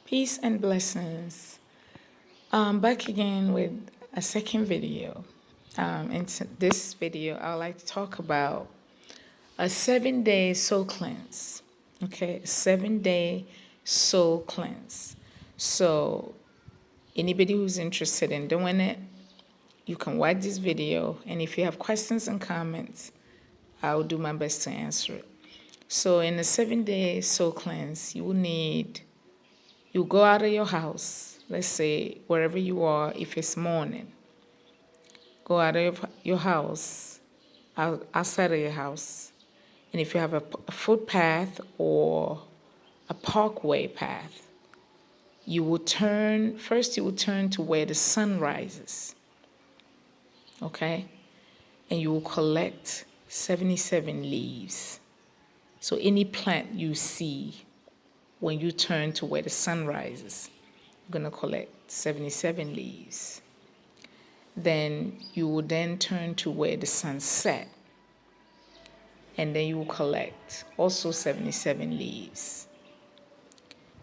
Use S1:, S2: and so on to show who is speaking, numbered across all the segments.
S1: Peace and blessings. Back again with a second video. In this video, I would like to talk about a 7-day soul cleanse. Okay, a 7-day soul cleanse. So, anybody who's interested in doing it, you can watch this video, and if you have questions and comments, I'll do my best to answer it. So, in a 7-day soul cleanse, you go out of your house, let's say wherever you are, if it's morning, go out of your house, outside of your house. And if you have a footpath or a parkway path, you will turn to where the sun rises, okay? And you will collect 77 leaves. So any plant you see when you turn to where the sun rises, you're going to collect 77 leaves. Then you will then turn to where the sun set, and then you will collect also 77 leaves.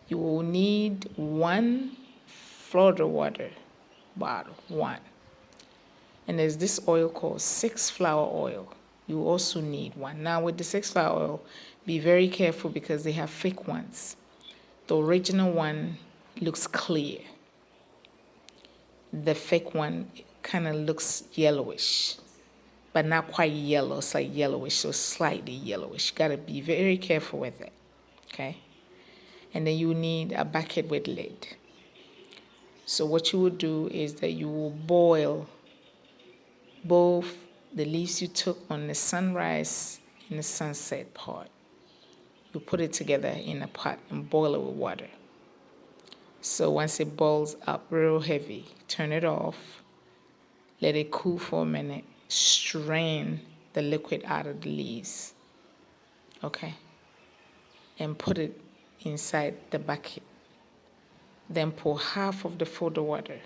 S1: You will need one Florida water bottle, one. And there's this oil called 6-flower oil. You also need one. Now with the 6-flower oil, be very careful because they have fake ones. The original one looks clear. The fake one kind of looks yellowish, but not quite yellow. It's like yellowish, so slightly yellowish. You gotta be very careful with it, okay? And then you need a bucket with lid. So what you will do is that you will boil both the leaves you took on the sunrise and the sunset part. You put it together in a pot and boil it with water. So once it boils up real heavy, turn it off, let it cool for a minute, strain the liquid out of the leaves, okay? And put it inside the bucket. Then pour half of the Florida water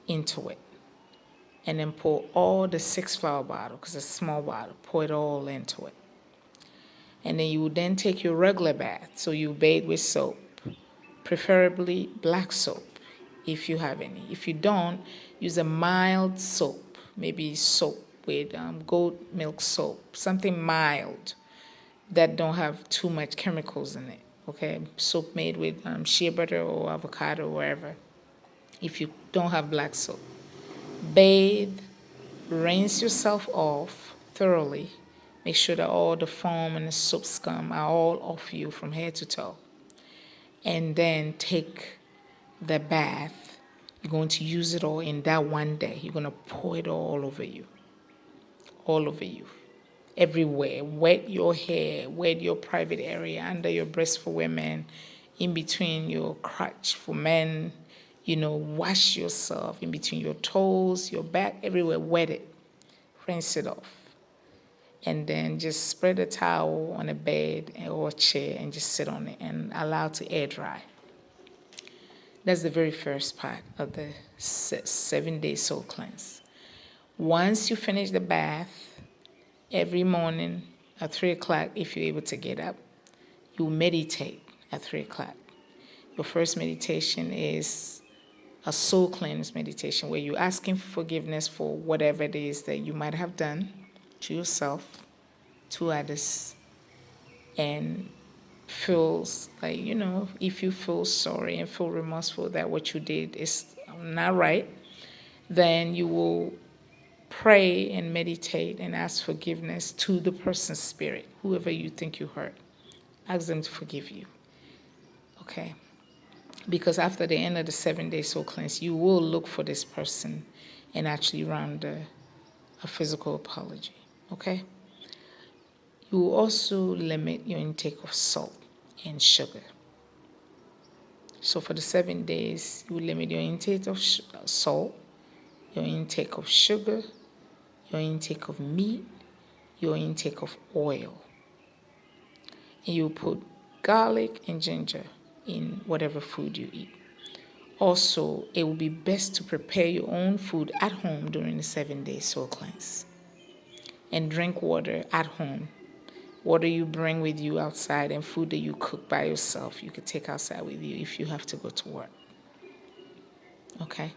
S1: into it. And then pour all the 6-flower bottle, because it's a small bottle, pour it all into it. And then you will then take your regular bath. So you bathe with soap, preferably black soap, if you have any. If you don't, use a mild soap, maybe soap with goat milk soap, something mild that don't have too much chemicals in it, okay? Soap made with shea butter or avocado or wherever, if you don't have black soap. Bathe, rinse yourself off thoroughly. Make sure that all the foam and the soap scum are all off you from head to toe. And then take the bath. You're going to use it all in that one day. You're going to pour it all over you. All over you. Everywhere. Wet your hair, wet your private area, under your breast for women, in between your crotch for men. Wash yourself in between your toes, your back, everywhere. Wet it. Rinse it off. And then just spread a towel on a bed or a chair and just sit on it and allow it to air dry. That's the very first part of the 7-day soul cleanse. Once you finish the bath, every morning at 3 o'clock, if you're able to get up, you meditate at 3 o'clock. Your first meditation is a soul cleanse meditation where you're asking for forgiveness for whatever it is that you might have done to yourself, to others, and feels like, if you feel sorry and feel remorseful that what you did is not right, then you will pray and meditate and ask forgiveness to the person's spirit, whoever you think you hurt. Ask them to forgive you, okay? Because after the end of the 7-day soul cleanse, you will look for this person and actually render a physical apology, okay? You will also limit your intake of salt and sugar. So for the 7 days, you will limit your intake of salt, your intake of sugar, your intake of meat, your intake of oil. And you put garlic and ginger in whatever food you eat. Also, it will be best to prepare your own food at home during the 7-day soul cleanse. And drink water at home water you bring with you outside, and food that you cook by yourself, you could take outside with you if you have to go to work. Okay?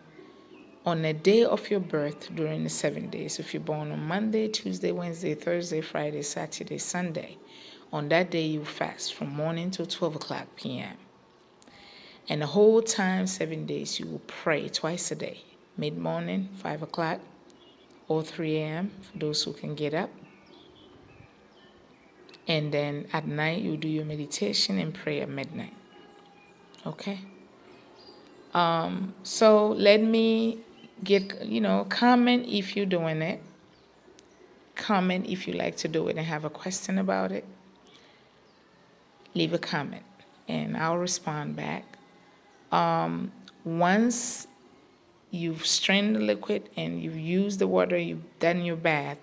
S1: On the day of your birth during the 7 days, if you're born on Monday, Tuesday, Wednesday, Thursday, Friday, Saturday, Sunday, on that day you fast from morning till 12 o'clock p.m. And the whole time, 7 days, you will pray twice a day. Mid-morning, 5 o'clock, or 3 a.m. for those who can get up. And then at night, you do your meditation and pray at midnight. Okay? So let me get, comment if you're doing it. Comment if you like to do it and have a question about it. Leave a comment and I'll respond back. Once you've strained the liquid and you've used the water, you've done your bath,